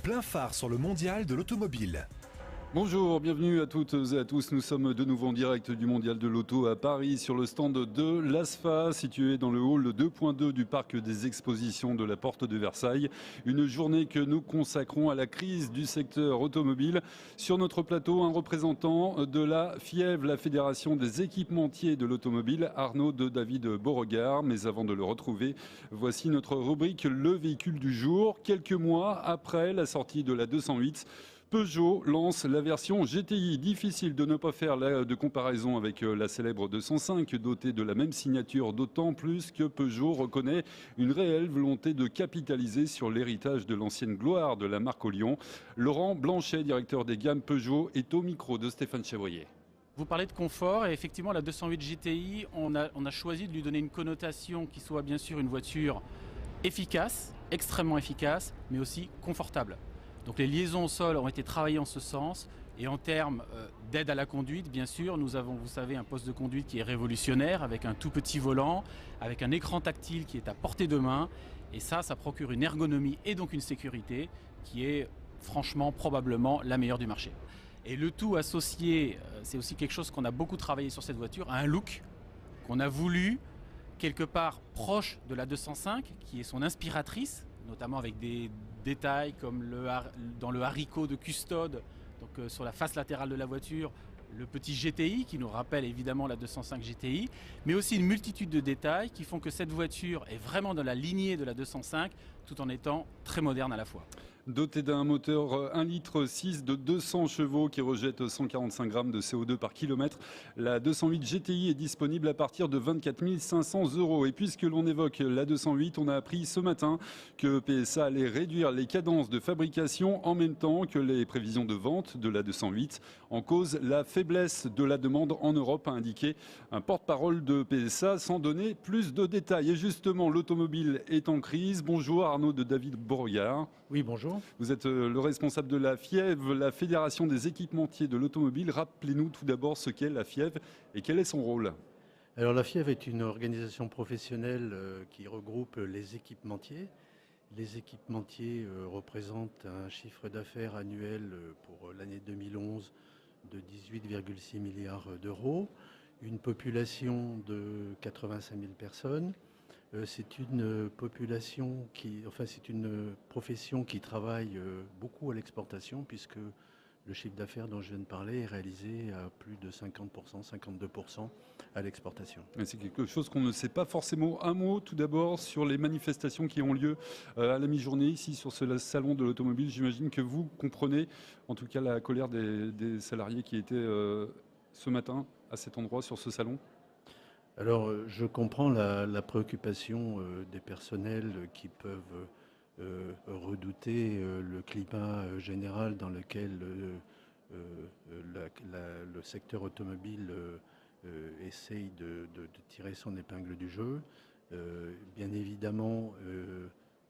Plein phare sur le mondial de l'automobile. Bonjour, bienvenue à toutes et à tous. Nous sommes de nouveau en direct du Mondial de l'Auto à Paris sur le stand de l'ASFA situé dans le hall 2.2 du parc des expositions de la Porte de Versailles. Une journée que nous consacrons à la crise du secteur automobile. Sur notre plateau, un représentant de la FIEV, la Fédération des équipementiers de l'automobile, Arnaud de David Beauregard. Mais avant de le retrouver, voici notre rubrique Le véhicule du jour. Quelques mois après la sortie de la 208, Peugeot lance la version GTI. Difficile de ne pas faire de comparaison avec la célèbre 205 dotée de la même signature, d'autant plus que Peugeot reconnaît une réelle volonté de capitaliser sur l'héritage de l'ancienne gloire de la marque au Lyon. Laurent Blanchet, directeur des gammes Peugeot, est au micro de Stéphane Chevrier. Vous parlez de confort et effectivement la 208 GTI, on a choisi de lui donner une connotation qui soit bien sûr une voiture efficace, extrêmement efficace, mais aussi confortable. Donc les liaisons au sol ont été travaillées en ce sens et en termes d'aide à la conduite, bien sûr, nous avons, vous savez, un poste de conduite qui est révolutionnaire avec un tout petit volant, avec un écran tactile qui est à portée de main et ça procure une ergonomie et donc une sécurité qui est franchement probablement la meilleure du marché. Et le tout associé, c'est aussi quelque chose qu'on a beaucoup travaillé sur cette voiture, à un look qu'on a voulu quelque part proche de la 205 qui est son inspiratrice, notamment avec des détails comme dans le haricot de custode, donc sur la face latérale de la voiture, le petit GTI qui nous rappelle évidemment la 205 GTI, mais aussi une multitude de détails qui font que cette voiture est vraiment dans la lignée de la 205 tout en étant très moderne à la fois. Dotée d'un moteur 1,6 litre de 200 chevaux qui rejette 145 grammes de CO2 par kilomètre, la 208 GTI est disponible à partir de 24 500 €. Et puisque l'on évoque la 208, on a appris ce matin que PSA allait réduire les cadences de fabrication en même temps que les prévisions de vente de la 208. En cause, la faiblesse de la demande en Europe, a indiqué un porte-parole de PSA sans donner plus de détails. Et justement, l'automobile est en crise. Bonjour Arnaud de David Beauregard. Oui, bonjour. Vous êtes le responsable de la FIEV, la Fédération des équipementiers de l'automobile. Rappelez-nous tout d'abord ce qu'est la FIEV et quel est son rôle. Alors la FIEV est une organisation professionnelle qui regroupe les équipementiers. Les équipementiers représentent un chiffre d'affaires annuel pour l'année 2011 de 18,6 milliards d'euros, une population de 85 000 personnes. C'est une c'est une profession qui travaille beaucoup à l'exportation puisque le chiffre d'affaires dont je viens de parler est réalisé à plus de 50%, 52% à l'exportation. C'est quelque chose qu'on ne sait pas forcément. Un mot tout d'abord sur les manifestations qui ont lieu à la mi-journée ici sur ce salon de l'automobile. J'imagine que vous comprenez en tout cas la colère des salariés qui étaient ce matin à cet endroit sur ce salon. Alors, je comprends la préoccupation des personnels qui peuvent redouter le climat général dans lequel le secteur automobile essaye de tirer son épingle du jeu. Bien évidemment,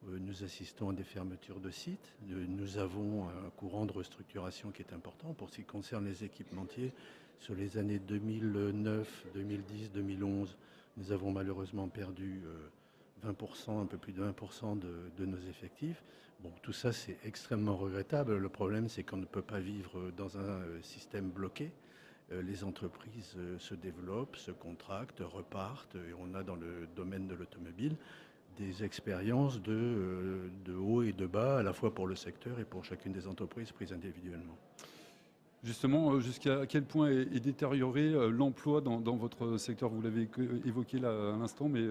nous assistons à des fermetures de sites. Nous avons un courant de restructuration qui est important pour ce qui concerne les équipementiers. Sur les années 2009, 2010, 2011, nous avons malheureusement perdu 20%, un peu plus de 20% de nos effectifs. Bon, tout ça, c'est extrêmement regrettable. Le problème, c'est qu'on ne peut pas vivre dans un système bloqué. Les entreprises se développent, se contractent, repartent. Et on a dans le domaine de l'automobile des expériences de haut et de bas, à la fois pour le secteur et pour chacune des entreprises prises individuellement. Justement, jusqu'à quel point est détérioré l'emploi dans votre secteur? Vous l'avez évoqué là à l'instant, mais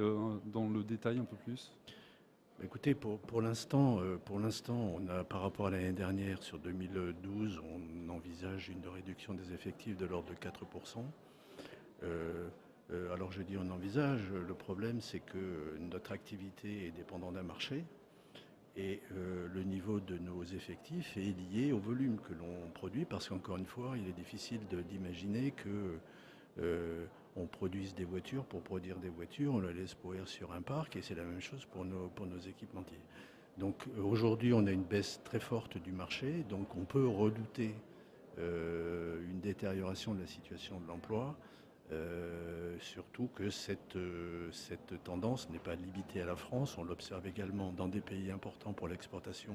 dans le détail un peu plus. Écoutez, pour l'instant, on a, par rapport à l'année dernière, sur 2012, on envisage une réduction des effectifs de l'ordre de 4%. Alors je dis on envisage, le problème c'est que notre activité est dépendante d'un marché. Et le niveau de nos effectifs est lié au volume que l'on produit, parce qu'encore une fois, il est difficile d'imaginer que on produise des voitures pour produire des voitures, on la laisse pourrir sur un parc, et c'est la même chose pour nos équipementiers. Donc aujourd'hui, on a une baisse très forte du marché, donc on peut redouter une détérioration de la situation de l'emploi. Surtout que cette tendance n'est pas limitée à la France, on l'observe également dans des pays importants pour l'exportation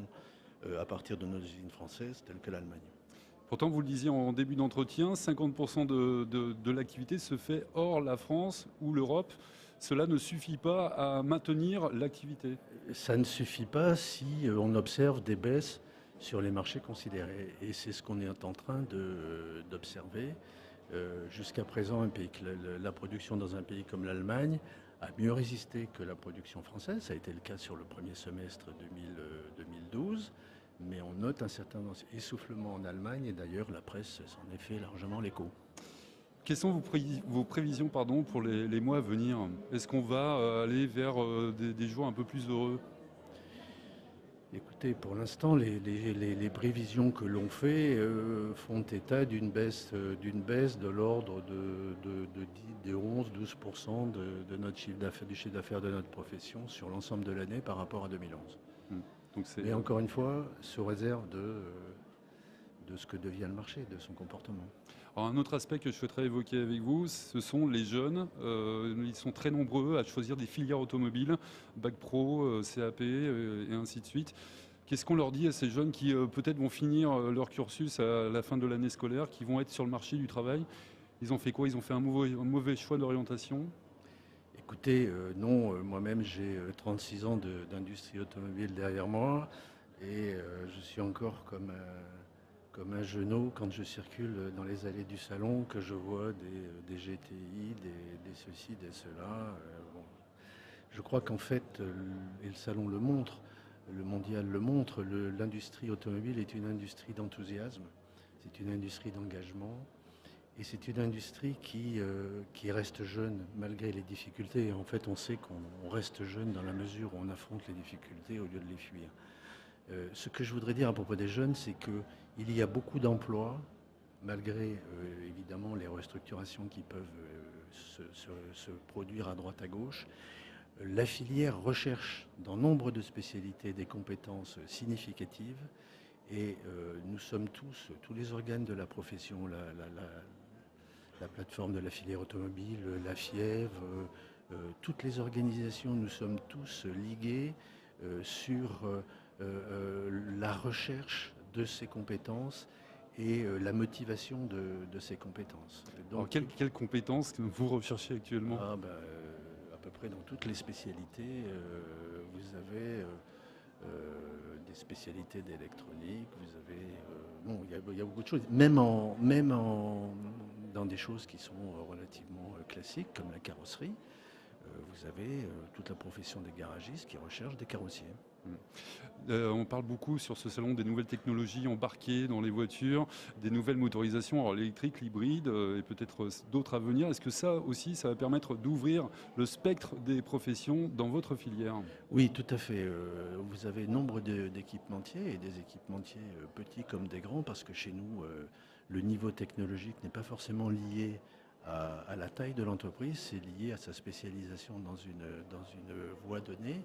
à partir de nos usines françaises telles que l'Allemagne. Pourtant, vous le disiez en début d'entretien, 50% de l'activité se fait hors la France ou l'Europe. Cela ne suffit pas à maintenir l'activité. Ça ne suffit pas si on observe des baisses sur les marchés considérés. Et c'est ce qu'on est en train d'observer. Jusqu'à présent, la production dans un pays comme l'Allemagne a mieux résisté que la production française. Ça a été le cas sur le premier semestre 2012. Mais on note un certain essoufflement en Allemagne et d'ailleurs la presse s'en est fait largement l'écho. Quelles sont vos prévisions pour les mois à venir? Est-ce qu'on va aller vers des jours un peu plus heureux? Écoutez, pour l'instant, les prévisions que l'on fait font état d'une baisse de l'ordre de 11-12% de notre du chiffre d'affaires de notre profession sur l'ensemble de l'année par rapport à 2011. Mais encore une fois, sous réserve de ce que devient le marché, de son comportement. Alors un autre aspect que je souhaiterais évoquer avec vous, ce sont les jeunes. Ils sont très nombreux à choisir des filières automobiles, Bac Pro, CAP et ainsi de suite. Qu'est-ce qu'on leur dit à ces jeunes qui peut-être vont finir leur cursus à la fin de l'année scolaire, qui vont être sur le marché du travail? Ils ont fait quoi? Ils ont fait un mauvais choix d'orientation? Écoutez, non, moi-même j'ai 36 ans d'industrie automobile derrière moi et je suis encore comme un genou quand je circule dans les allées du salon, que je vois des GTI, des ceci, des cela. Bon. Je crois qu'en fait, et le salon le montre, le mondial le montre, l'industrie automobile est une industrie d'enthousiasme, c'est une industrie d'engagement. Et c'est une industrie qui reste jeune malgré les difficultés. En fait, on sait qu'on reste jeune dans la mesure où on affronte les difficultés au lieu de les fuir. Ce que je voudrais dire à propos des jeunes, c'est qu'il y a beaucoup d'emplois, malgré évidemment les restructurations qui peuvent se produire à droite à gauche. La filière recherche dans nombre de spécialités des compétences significatives. Et nous sommes tous les organes de la profession, la plateforme de la filière automobile, la FIEV, toutes les organisations, nous sommes tous ligués sur la recherche de ces compétences et la motivation de ces compétences. Donc, alors quelles compétences que vous recherchez actuellement? À peu près dans toutes les spécialités, vous avez des spécialités d'électronique, vous avez... il y a beaucoup de choses, même dans des choses qui sont relativement classiques, comme la carrosserie, vous avez toute la profession des garagistes qui recherchent des carrossiers. On parle beaucoup sur ce salon des nouvelles technologies embarquées dans les voitures, des nouvelles motorisations, alors l'électrique, l'hybride et peut-être d'autres à venir. Est-ce que ça aussi, ça va permettre d'ouvrir le spectre des professions dans votre filière? Oui, tout à fait. Vous avez nombre d'équipementiers et des équipementiers petits comme des grands, parce que chez nous, le niveau technologique n'est pas forcément lié à la taille de l'entreprise, c'est lié à sa spécialisation dans une voie donnée.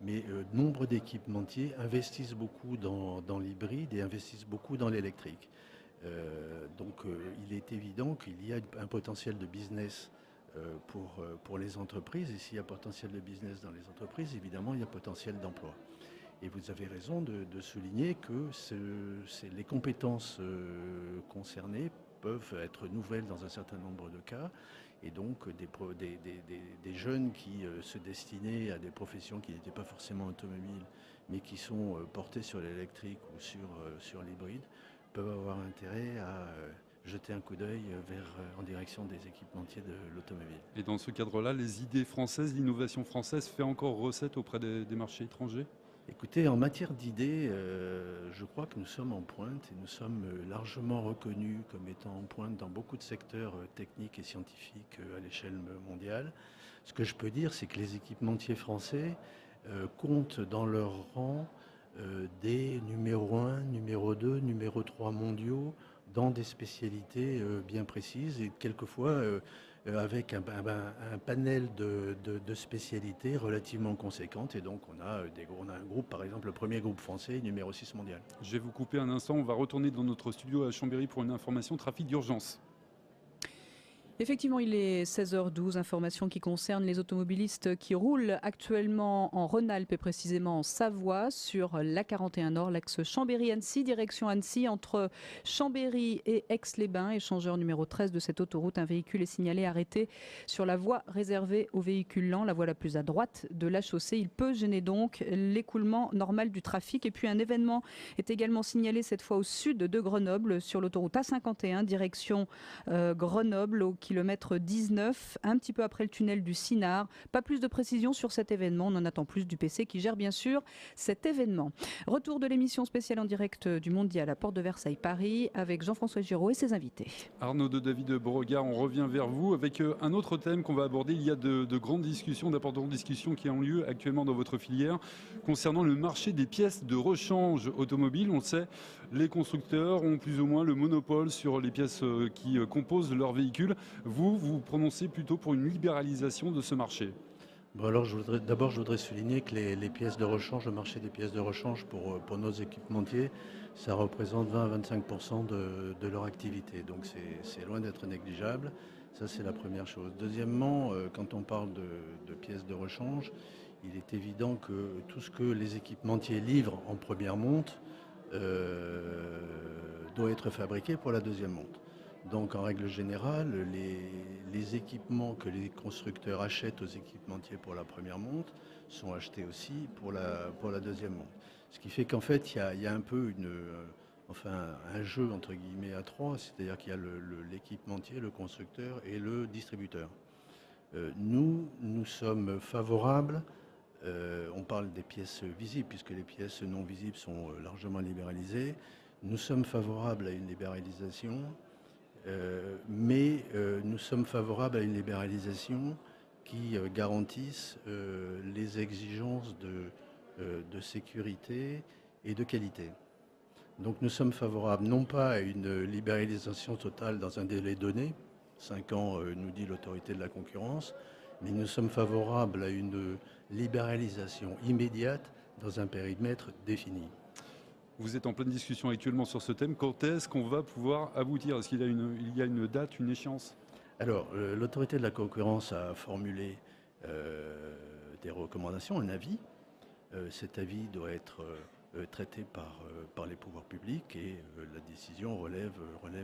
Mais nombre d'équipementiers investissent beaucoup dans l'hybride et investissent beaucoup dans l'électrique. Donc il est évident qu'il y a un potentiel de business pour les entreprises. Et s'il y a potentiel de business dans les entreprises, évidemment, il y a potentiel d'emploi. Et vous avez raison de souligner que les compétences concernées peuvent être nouvelles dans un certain nombre de cas. Et donc des jeunes qui se destinaient à des professions qui n'étaient pas forcément automobiles, mais qui sont portés sur l'électrique ou sur l'hybride, peuvent avoir intérêt à jeter un coup d'œil en direction des équipementiers de l'automobile. Et dans ce cadre-là, les idées françaises, l'innovation française fait encore recette auprès des marchés étrangers? Écoutez, en matière d'idées, je crois que nous sommes en pointe et nous sommes largement reconnus comme étant en pointe dans beaucoup de secteurs techniques et scientifiques à l'échelle mondiale. Ce que je peux dire, c'est que les équipementiers français comptent dans leur rang des numéro 1, numéro 2, numéro 3 mondiaux dans des spécialités bien précises et quelquefois avec un panel de spécialités relativement conséquentes. Et donc on a un groupe, par exemple le premier groupe français, numéro 6 mondial. Je vais vous couper un instant, on va retourner dans notre studio à Chambéry pour une information trafic d'urgence. Effectivement, il est 16h12, information qui concerne les automobilistes qui roulent actuellement en Rhône-Alpes et précisément en Savoie sur l'A41 Nord, l'axe Chambéry-Annecy, direction Annecy entre Chambéry et Aix-les-Bains. Échangeur numéro 13 de cette autoroute, un véhicule est signalé arrêté sur la voie réservée aux véhicules lents, la voie la plus à droite de la chaussée. Il peut gêner donc l'écoulement normal du trafic. Et puis un événement est également signalé cette fois au sud de Grenoble sur l'autoroute A51, direction Grenoble au kilomètre 19, un petit peu après le tunnel du Sinard. Pas plus de précisions sur cet événement, on en attend plus du PC qui gère bien sûr cet événement. Retour de l'émission spéciale en direct du Mondial à Porte de Versailles Paris avec Jean-François Giraud et ses invités. Arnaud de David Beauregard, on revient vers vous avec un autre thème qu'on va aborder. Il y a de grandes discussions, d'importantes discussions qui ont lieu actuellement dans votre filière concernant le marché des pièces de rechange automobile. On le sait, les constructeurs ont plus ou moins le monopole sur les pièces qui composent leurs véhicules. Vous vous prononcez plutôt pour une libéralisation de ce marché. Bon, alors, je voudrais souligner que les pièces de rechange, le marché des pièces de rechange pour nos équipementiers, ça représente 20 à 25% de leur activité. Donc c'est loin d'être négligeable. Ça, c'est la première chose. Deuxièmement, quand on parle de pièces de rechange, il est évident que tout ce que les équipementiers livrent en première monte doit être fabriqué pour la deuxième monte. Donc en règle générale, les équipements que les constructeurs achètent aux équipementiers pour la première monte sont achetés aussi pour la deuxième monte. Ce qui fait qu'en fait, il y a un peu un jeu entre guillemets à trois, c'est-à-dire qu'il y a l'équipementier, le constructeur et le distributeur. Nous sommes favorables, on parle des pièces visibles puisque les pièces non visibles sont largement libéralisées. Nous sommes favorables à une libéralisation. Mais nous sommes favorables à une libéralisation qui garantisse les exigences de sécurité et de qualité. Donc nous sommes favorables non pas à une libéralisation totale dans un délai donné, 5 ans nous dit l'autorité de la concurrence, mais nous sommes favorables à une libéralisation immédiate dans un périmètre défini. Vous êtes en pleine discussion actuellement sur ce thème. Quand est-ce qu'on va pouvoir aboutir? Est-ce qu'il y a une date, une échéance? Alors, l'autorité de la concurrence a formulé des recommandations, un avis. Cet avis doit être traité par les pouvoirs publics et la décision relève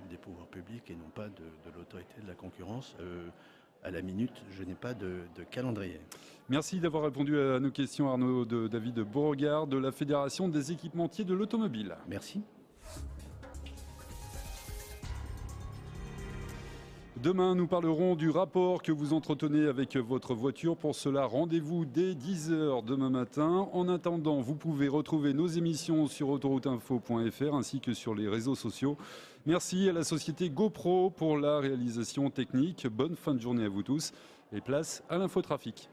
des pouvoirs publics et non pas de l'autorité de la concurrence. À la minute, je n'ai pas de calendrier. Merci d'avoir répondu à nos questions, Arnaud de David Beauregard de la Fédération des équipementiers de l'automobile. Merci. Demain, nous parlerons du rapport que vous entretenez avec votre voiture. Pour cela, rendez-vous dès 10h demain matin. En attendant, vous pouvez retrouver nos émissions sur autorouteinfo.fr ainsi que sur les réseaux sociaux. Merci à la société GoPro pour la réalisation technique. Bonne fin de journée à vous tous et place à l'infotrafic.